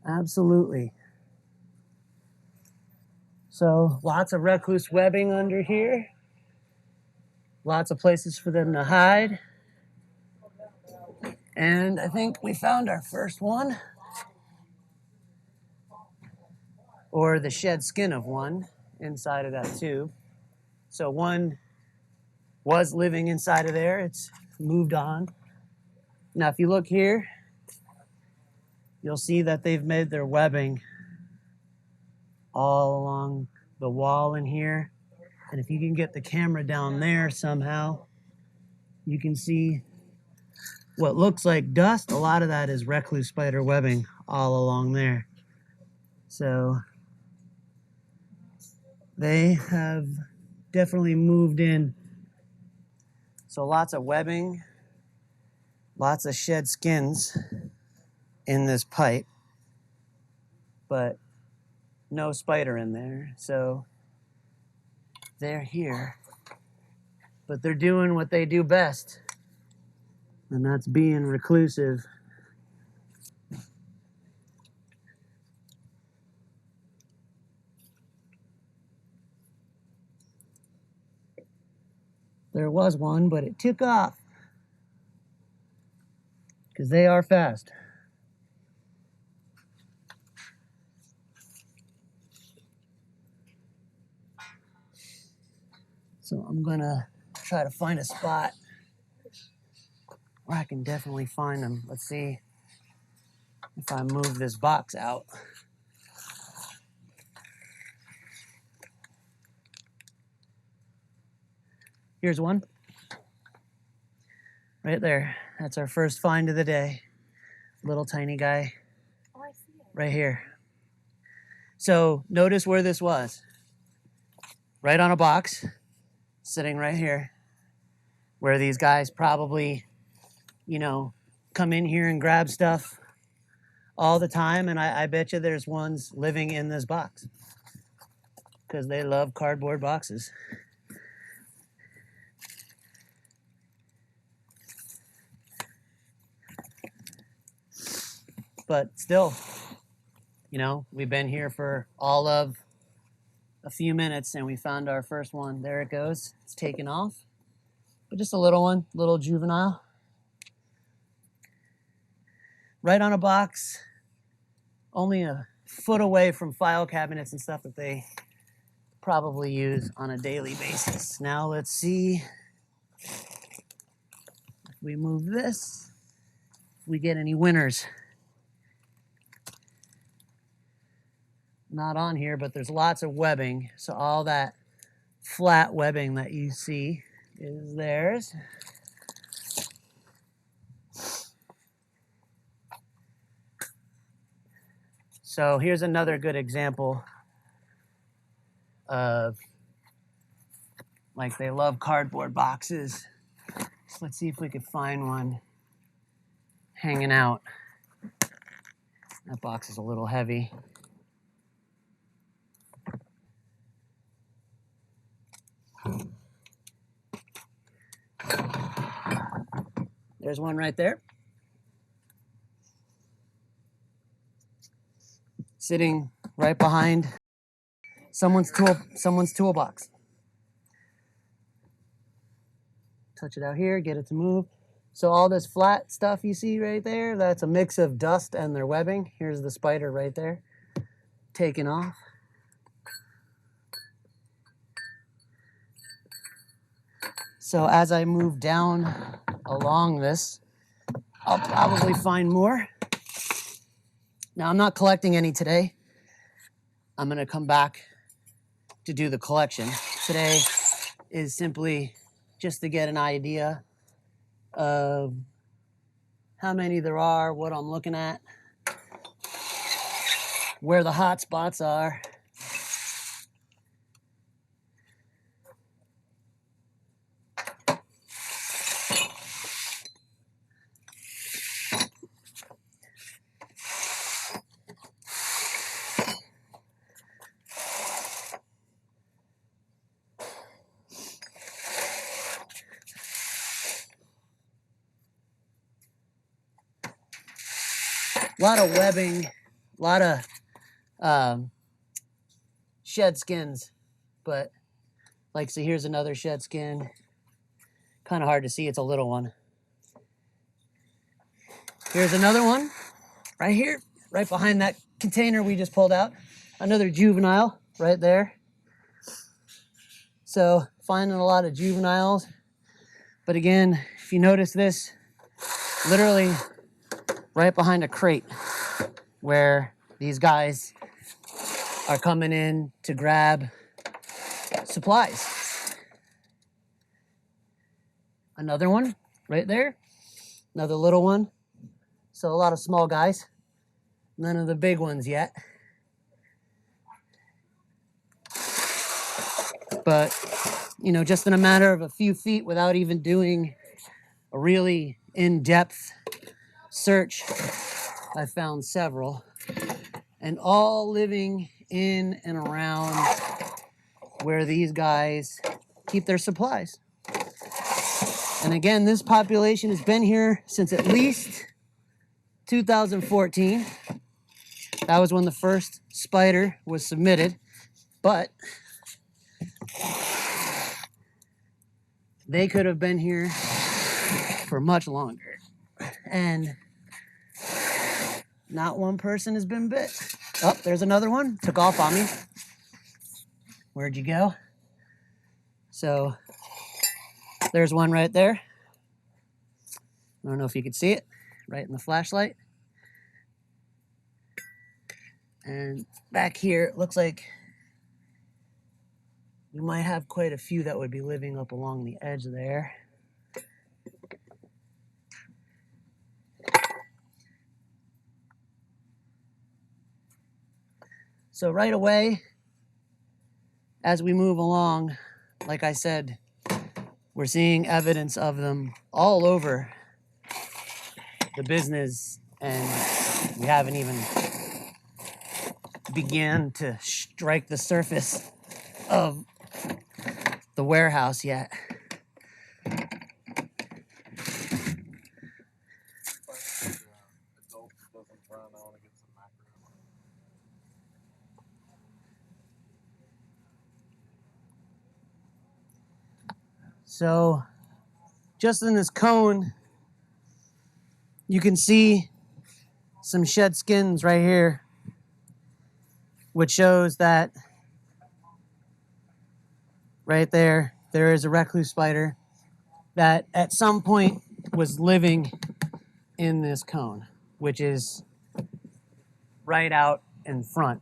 Absolutely. So lots of recluse webbing under here. Lots of places for them to hide. And I think we found our first one. Or the shed skin of one inside of that tube. So one was living inside of there. It's moved on. Now, if you look here, you'll see that they've made their webbing all along the wall in here. And if you can get the camera down there somehow, you can see what looks like dust. A lot of that is recluse spider webbing all along there. So they have definitely moved in. So lots of webbing, lots of shed skins in this pipe, but no spider in there. So they're here, but they're doing what they do best, and that's being reclusive. There was one, but it took off because they are fast. So I'm gonna try to find a spot where I can definitely find them. Let's see if I move this box out. Here's one. Right there. That's our first find of the day. Little tiny guy. Oh, I see it. Right here. So notice where this was. Right on a box, sitting right here, where these guys probably, come in here and grab stuff all the time. And I bet you there's ones living in this box because they love cardboard boxes. But still, we've been here for all of a few minutes and we found our first one. There it goes. It's taken off. But just a little one, little juvenile. Right on a box, only a foot away from file cabinets and stuff that they probably use on a daily basis. Now let's see if we move this, if we get any winners. Not on here, but there's lots of webbing. So all that flat webbing that you see is theirs. So here's another good example of, like, they love cardboard boxes. So let's see if we could find one hanging out. That box is a little heavy. There's one right there. Sitting right behind someone's toolbox. Touch it out here, get it to move. So all this flat stuff you see right there, that's a mix of dust and their webbing. Here's the spider right there, taking off. So as I move down along this, I'll probably find more. Now, I'm not collecting any today. I'm gonna come back to do the collection. Today is simply just to get an idea of how many there are, what I'm looking at, where the hot spots are. A lot of webbing A lot of shed skins, but like, so here's another shed skin. Kind of hard to see, it's a little one. Here's another one right here, right behind that container we just pulled out. Another juvenile right there. So finding a lot of juveniles. But again, if you notice this, literally right behind a crate where these guys are coming in to grab supplies. Another one right there. Another little one. So a lot of small guys. None of the big ones yet. But, you know, just in a matter of a few feet without even doing a really in-depth search, I found several. And all living in and around where these guys keep their supplies. And again, this population has been here since at least 2014. That was when the first spider was submitted, but they could have been here for much longer. And not one person has been bit. Oh, there's another one. Took off on me. Where'd you go? So there's one right there. I don't know if you can see it, right in the flashlight. And back here, it looks like we might have quite a few that would be living up along the edge there. So right away, as we move along, like I said, we're seeing evidence of them all over the business, and we haven't even began to strike the surface of the warehouse yet. So just in this cone, you can see some shed skins right here, which shows that right there, there is a recluse spider that at some point was living in this cone, which is right out in front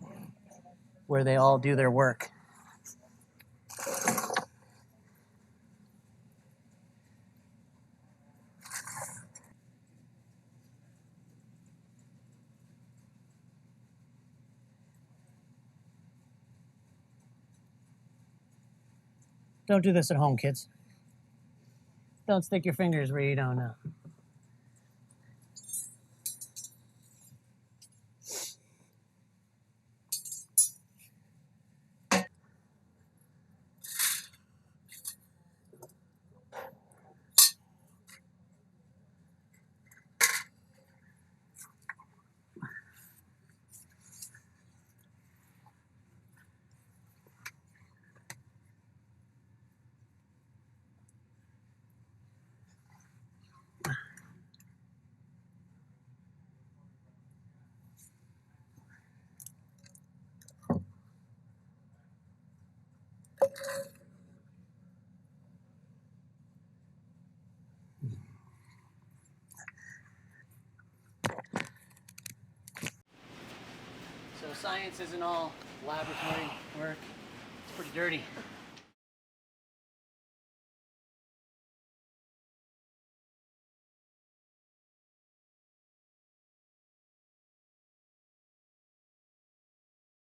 where they all do their work. Don't do this at home, kids. Don't stick your fingers where you don't know. So science isn't all laboratory work. It's pretty dirty.